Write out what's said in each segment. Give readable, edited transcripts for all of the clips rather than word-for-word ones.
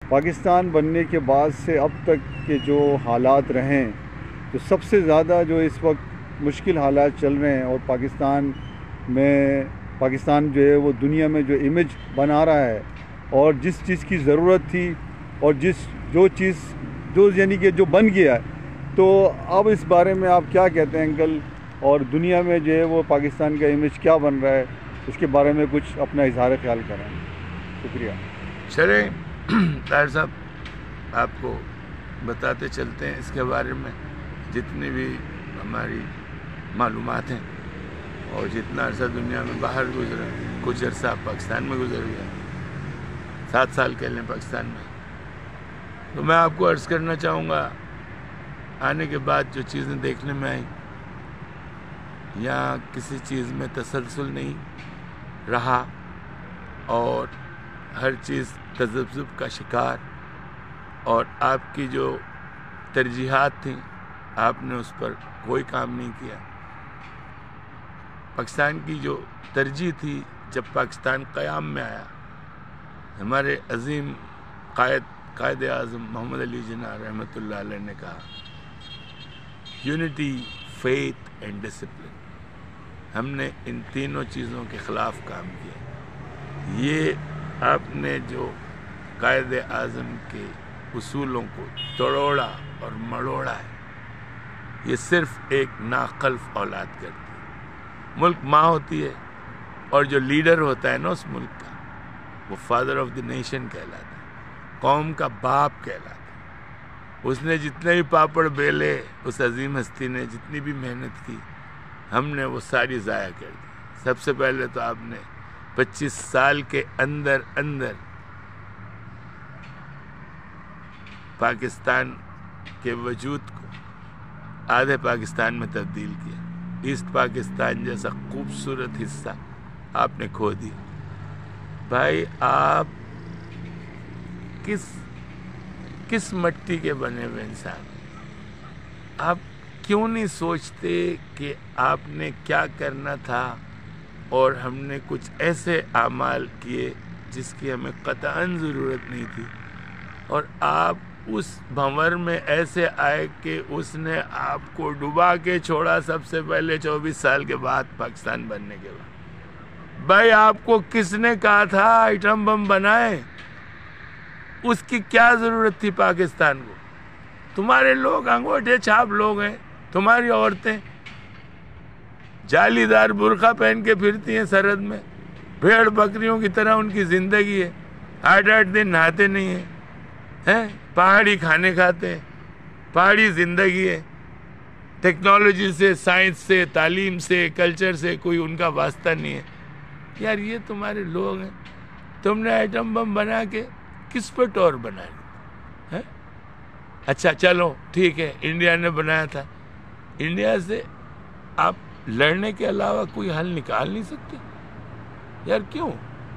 پاکستان بننے کے بعد سے اب تک کے جو حالات رہے ہیں، تو سب سے زیادہ جو اس وقت مشکل حالات چل رہے ہیں، اور پاکستان جو ہے وہ دنیا میں جو امیج بنا رہا ہے، اور جس چیز کی ضرورت تھی اور جو یعنی کہ جو بن گیا ہے، تو اب اس بارے میں آپ کیا کہتے ہیں انکل؟ اور دنیا میں جو ہے وہ پاکستان کا امیج کیا بن رہا ہے، اس کے بارے میں کچھ اپنا اظہار خیال کریں. شکریہ. چلیں طاہر صاحب، آپ کو بتاتے چلتے ہیں اس کے بارے میں جتنی بھی ہماری معلومات ہیں، اور جتنا عرصہ دنیا میں باہر گزرا، کچھ عرصہ پاکستان میں گزر گیا، 7 سال کہہ لیں پاکستان میں. تو میں آپ کو عرض کرنا چاہوں گا، آنے کے بعد جو چیزیں دیکھنے میں آئیں، یہاں کسی چیز میں تسلسل نہیں رہا، اور ہر چیز تذبذب کا شکار، اور آپ کی جو ترجیحات تھیں آپ نے اس پر کوئی کام نہیں کیا. پاکستان کی جو ترجیح تھی جب پاکستان قیام میں آیا، ہمارے عظیم قائد اعظم محمد علی جناح رحمۃ اللہ علیہ نے کہا، یونٹی، فیتھ اینڈ ڈسپلن. ہم نے ان تینوں چیزوں کے خلاف کام کیا. یہ آپ نے جو قائد اعظم کے اصولوں کو توڑا اور مڑوڑا ہے، یہ صرف ایک ناخلف اولاد کرتی ہے. ملک ماں ہوتی ہے، اور جو لیڈر ہوتا ہے نا اس ملک کا، وہ فادر آف دی نیشن کہلاتا ہے، قوم کا باپ کہلاتا ہے. اس نے جتنے بھی پاپڑ بیلے، اس عظیم ہستی نے جتنی بھی محنت کی، ہم نے وہ ساری ضائع کر دی. سب سے پہلے تو آپ نے 25 سال کے اندر پاکستان کے وجود کو آدھے پاکستان میں تبدیل کیا. ایسٹ پاکستان جیسا خوبصورت حصہ آپ نے کھو دیا. بھائی، آپ کس مٹی کے بنے ہوئے انسان ہیں؟ آپ کیوں نہیں سوچتے کہ آپ نے کیا کرنا تھا، اور ہم نے کچھ ایسے اعمال کیے جس کی ہمیں قطعاً ضرورت نہیں تھی، اور آپ اس بھنور میں ایسے آئے کہ اس نے آپ کو ڈبا کے چھوڑا سب سے پہلے 24 سال کے بعد پاکستان بننے کے بعد. بھائی، آپ کو کس نے کہا تھا ایٹم بم بنائے؟ اس کی کیا ضرورت تھی پاکستان کو؟ تمہارے لوگ انگوٹھے چھاپ لوگ ہیں، تمہاری عورتیں جالی دار برقع پہن کے پھرتی ہیں سرحد میں، بھیڑ بکریوں کی طرح ان کی زندگی ہے، 8 دن نہاتے نہیں ہیں، پہاڑی کھانے کھاتے ہیں، پہاڑی زندگی ہے. ٹیکنالوجی سے، سائنس سے، تعلیم سے، کلچر سے کوئی ان کا واسطہ نہیں ہے. یار، یہ تمہارے لوگ ہیں. تم نے ایٹم بم بنا کے کس پہ ٹور بنایا؟ اچھا چلو ٹھیک ہے، انڈیا نے بنایا تھا. انڈیا سے آپ لڑنے کے علاوہ کوئی حل نکال نہیں سکتے؟ یار کیوں؟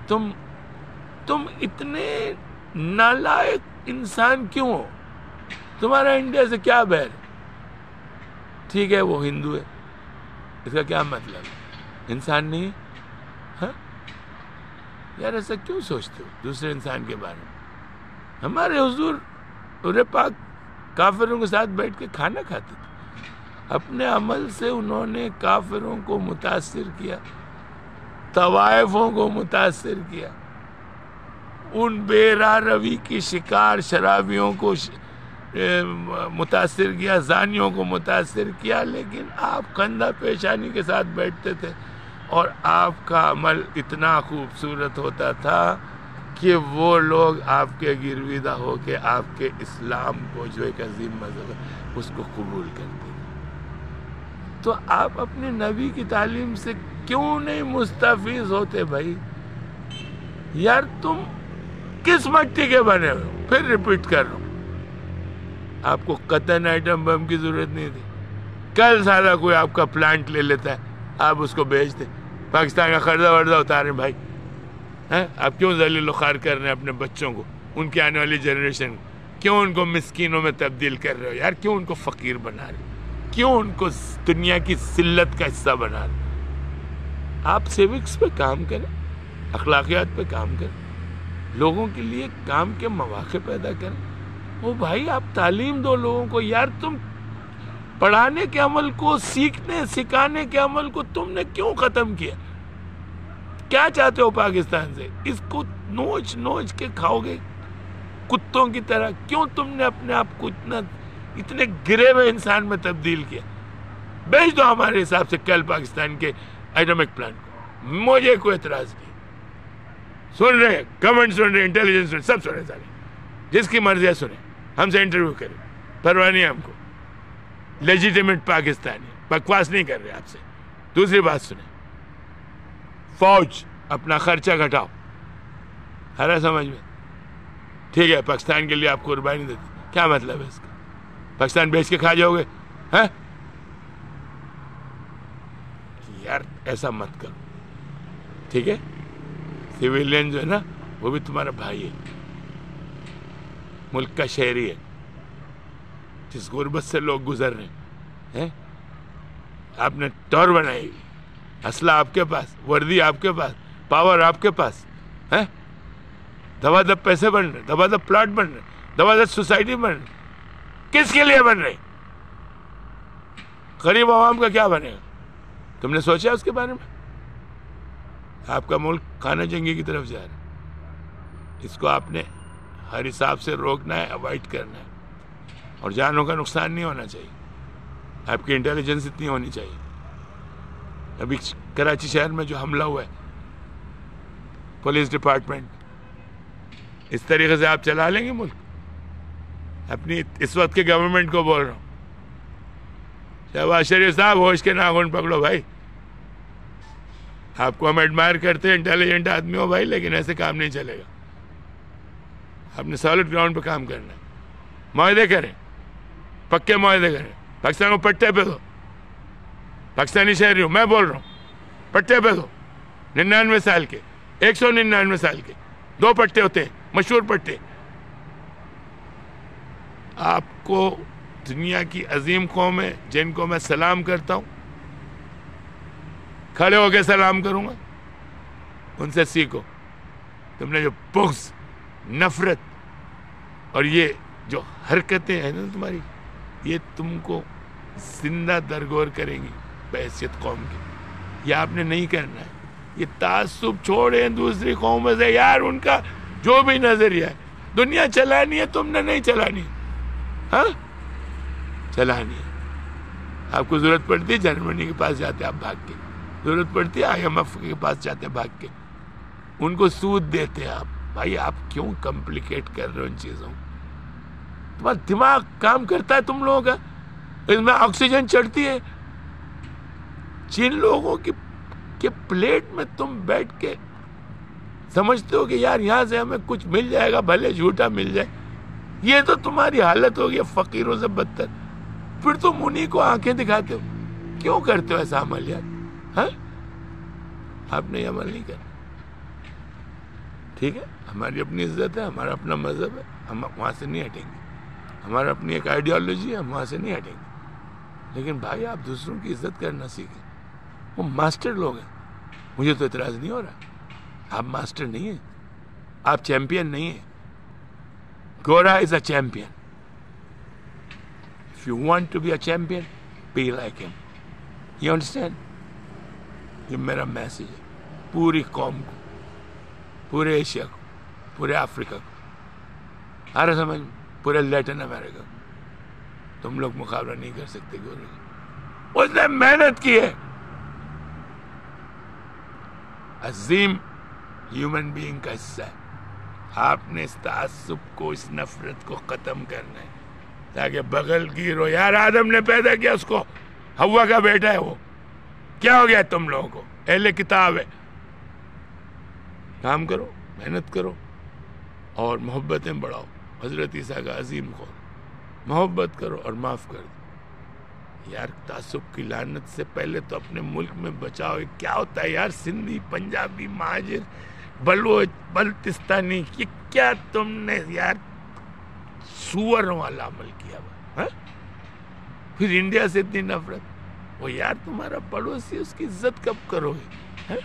تم اتنے نالائق انسان کیوں ہو؟ تمہارا انڈیا سے کیا بیر ہے؟ ٹھیک ہے وہ ہندو ہے، اس کا کیا مطلب؟ انسان نہیں ہے؟ یار ایسا کیوں سوچتے ہو دوسرے انسان کے بارے میں؟ ہمارے حضور عمر پاک کافروں کے ساتھ بیٹھ کے کھانا کھاتے تھے. اپنے عمل سے انہوں نے کافروں کو متاثر کیا، طوائفوں کو متاثر کیا، ان بے راہ روی کی شکار شرابیوں کو متاثر کیا، زانیوں کو متاثر کیا. لیکن آپ کندھا پیشانی کے ساتھ بیٹھتے تھے، اور آپ کا عمل اتنا خوبصورت ہوتا تھا کہ وہ لوگ آپ کے گرویدہ ہو کے آپ کے اسلام کو، جو ایک عظیم مذہب ہے، اس کو قبول کرتے تھے. تو آپ اپنے نبی کی تعلیم سے کیوں نہیں مستفیض ہوتے بھائی؟ یار تم کس مٹی کے بنے ہو؟ پھر ریپیٹ کر رہا ہوں، آپ کو قطعاً ایٹم بم کی ضرورت نہیں تھی. کل سالہ کوئی آپ کا پلانٹ لے لیتا ہے، آپ اس کو بیچ دیں، پاکستان کا قرضہ ورضہ اتاریں. بھائی آپ کیوں ذلیل و خوار کر رہے ہیں اپنے بچوں کو، ان کی آنے والی جنریشن کو؟ کیوں ان کو مسکینوں میں تبدیل کر رہے ہو یار؟ کیوں ان کو فقیر بنا رہے ہو؟ کیوں ان کو دنیا کی ذلت کا حصہ بنا رہے ہو؟ آپ سیوکس پہ کام کریں، اخلاقیات پہ کام کریں. لوگوں کے لیے کام کے مواقع پیدا کریں. وہ بھائی آپ تعلیم دو لوگوں کو. یار تم پڑھانے کے عمل کو، سیکھنے سکھانے کے عمل کو تم نے کیوں ختم کیا؟ کیا چاہتے ہو پاکستان سے؟ اس کو نوچ نوچ کے کھاؤ گے کتوں کی طرح. کیوں تم نے اپنے آپ کو اتنے گرے ہوئے انسان میں تبدیل کیا؟ بھیج دو ہمارے حساب سے کل پاکستان کے ایٹمک پلانٹ کو، مجھے کوئی اعتراض نہیں. سن رہے گورنمنٹ سن رہے، انٹیلیجنس سن، سب سن رہے سارے. جس کی مرضی ہے سنیں، ہم سے انٹرویو کریں، پرواہ نہیں ہم کو. لیجیٹیمیٹ پاکستانی، بکواس نہیں کر رہے آپ سے. دوسری بات سنیں، فوج اپنا خرچہ گھٹاؤ. ہے سمجھ میں؟ ٹھیک ہے، پاکستان کے لیے آپ قربانی دیتے، کیا مطلب ہے اس کا؟ پاکستان بیچ کے کھا جاؤ گے؟ ہاں یار ایسا مت کرو، ٹھیک ہے؟ سویلین جو ہے نا وہ بھی تمہارا بھائی ہے، ملک کا شہری ہے. جس غربت سے لوگ گزر رہے ہیں، آپ نے ٹور بنائی، اسلحہ آپ کے پاس، وردی آپ کے پاس، پاور آپ کے پاس، دبا دب پیسے بن رہے، دبا دب پلاٹ بن رہے، دبا دب سوسائٹی بن رہے. کس کے لیے بن رہے؟ غریب عوام کا کیا بنے گا؟ تم نے سوچا اس کے بارے میں؟ آپ کا ملک خانہ جنگی کی طرف جا رہا ہے. اس کو آپ نے ہر حساب سے روکنا ہے، اوائڈ کرنا ہے، اور جانوں کا نقصان نہیں ہونا چاہیے. آپ کی انٹیلیجنس اتنی ہونی چاہیے. ابھی کراچی شہر میں جو حملہ ہوا ہے، پولیس ڈپارٹمنٹ، اس طریقے سے آپ چلا لیں گے ملک؟ اپنی اس وقت کے گورنمنٹ کو بول رہا ہوں، شہباز شریف صاحب ہوش کے ناخن پکڑو بھائی. آپ کو ہم ایڈمائر کرتے ہیں، انٹیلیجنٹ آدمی ہو بھائی، لیکن ایسے کام نہیں چلے گا. آپ نے سالڈ گراؤنڈ پہ کام کرنا ہے. معاہدے کریں، پکے معاہدے کریں. پاکستان کو پٹے پہ دو. پاکستانی شہری ہوں، میں بول رہا ہوں، پٹے پہ دو. 99 سال کے، 199 سال کے 2 پٹے ہوتے ہیں، مشہور پٹے. آپ کو دنیا کی عظیم قوم ہے جن کو میں سلام کرتا ہوں، کھڑے ہو کے سلام کروں گا، ان سے سیکھو. تم نے جو بغض، نفرت اور یہ جو حرکتیں ہیں نا تمہاری، یہ تم کو زندہ درگور کریں گی بحیثیت قوم کی. یہ آپ نے نہیں کرنا ہے. یہ تعصب چھوڑیں دوسری قوموں سے. یار ان کا جو بھی نظریہ ہے، دنیا چلانی ہے، تم نے نہیں چلانی. ہاں چلانی ہے. آپ کو ضرورت پڑتی ہے جرمنی کے پاس جاتے آپ بھاگ کے، ضرورت پڑتی ہے IMF کے پاس جاتے بھاگ کے، ان کو سود دیتے آپ. بھائی آپ کیوں کمپلیکیٹ کر رہے ہو ان چیزوں کو؟ تمہارا دماغ کام کرتا ہے تم لوگوں کا؟ اس میں آکسیجن چڑھتی ہے. جن لوگوں کی پلیٹ میں تم بیٹھ کے سمجھتے ہو کہ یار یہاں سے ہمیں کچھ مل جائے گا، بھلے جھوٹا مل جائے، یہ تو تمہاری حالت ہوگی فقیروں سے بدتر. پھر تم انہی کو آنکھیں دکھاتے ہو. کیوں کرتے ہو ایسا عمل یار؟ ہاں آپ نے یہ عمل نہیں کرنا. ٹھیک ہے، ہماری اپنی عزت ہے، ہمارا اپنا مذہب ہے، ہم وہاں سے نہیں ہٹیں گے. ہمارا اپنی ایک آئیڈیالوجی ہے، ہم وہاں سے نہیں ہٹیں گے. لیکن بھائی آپ دوسروں کی عزت کرنا سیکھیں. وہ ماسٹر لوگ ہیں. مجھے تو اعتراض نہیں ہو رہا. آپ ماسٹر نہیں ہیں، آپ چیمپئن نہیں ہیں. گورا is a champion. If you want to be a champion, be like him. You understand? یہ میرا میسیج ہے پوری قوم کو، پورے ایشیا کو، پورے افریقہ کو، آ رہا سمجھ، پورے لیٹن امریکہ کو. تم لوگ مقابلہ نہیں کر سکتے گورے کا. اس نے محنت کی ہے. عظیم ہیومن بینگ کا حصہ ہے. آپ نے اس تعصب کو، اس نفرت کو ختم کرنا ہے تاکہ بغل گیر ہو. یار آدم نے پیدا کیا اس کو، ہوا کا بیٹا ہے وہ. کیا ہو گیا تم لوگوں کو؟ اہل کتاب ہے. کام کرو، محنت کرو اور محبتیں بڑھاؤ. حضرت عیسیٰ کا عظیم قول، محبت کرو اور معاف کر دو. یار تعصب کی لعنت سے پہلے تو اپنے ملک میں بچاؤ. کیا ہوتا ہے یار، سندھی، پنجابی، مہاجر، بلوچ، بلتستانی، یہ کیا تم نے یار سوروں والا عمل کیا ہوا؟ پھر انڈیا سے اتنی نفرت. وہ یار تمہارا پڑوسی، اس کی عزت کب کرو گے؟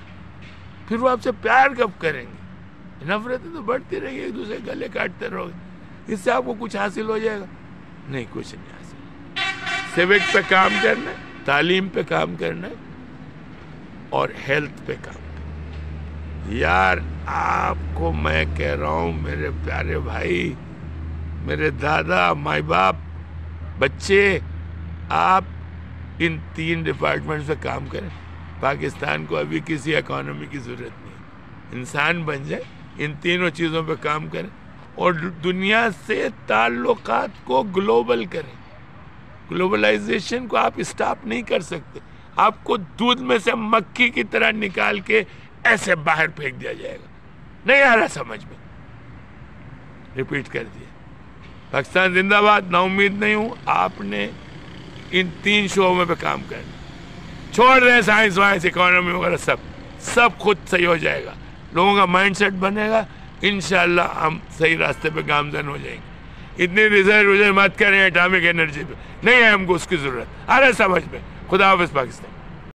پھر وہ آپ سے پیار کب کریں گے؟ نفرتیں تو بڑھتی رہی، ایک دوسرے گلے کاٹتے رہو گے، اس سے آپ کو کچھ حاصل ہو جائے گا؟ نہیں، کچھ نہیں حاصل۔ سیوک پہ کام کرنا ہے، تعلیم پہ کام کرنا ہے، اور ہیلتھ پہ کام کرنا ہے۔ یار آپ کو میں کہہ رہا ہوں میرے پیارے بھائی، میرے دادا، مائی باپ، بچے، آپ ان 3 ڈپارٹمنٹ پہ کام کریں۔ پاکستان کو ابھی کسی اکانومی کی ضرورت نہیں، انسان بن جائے، ان تینوں چیزوں پہ کام کریں اور دنیا سے تعلقات کو گلوبل کریں۔ گلوبلائزیشن کو آپ اسٹاپ نہیں کر سکتے، آپ کو دودھ میں سے مکھی کی طرح نکال کے ایسے باہر پھینک دیا جائے گا۔ نہیں آ رہا سمجھ میں؟ ریپیٹ کر دیا، پاکستان زندہ باد۔ نا امید نہیں ہوں، آپ نے ان 3 شعبوں پہ کام کرنا، چھوڑ رہے سائنس وائنس اکانومی وغیرہ، سب خود صحیح ہو جائے گا، لوگوں کا مائنڈ سیٹ بنے گا، انشاءاللہ ہم صحیح راستے پہ گامزن ہو جائیں گے۔ اتنی ریزرو مت کریں اٹامک انرجی پہ، نہیں ہے ہم کو اس کی ضرورت۔ آ رہا ہے سمجھ میں؟ خدا حافظ پاکستان۔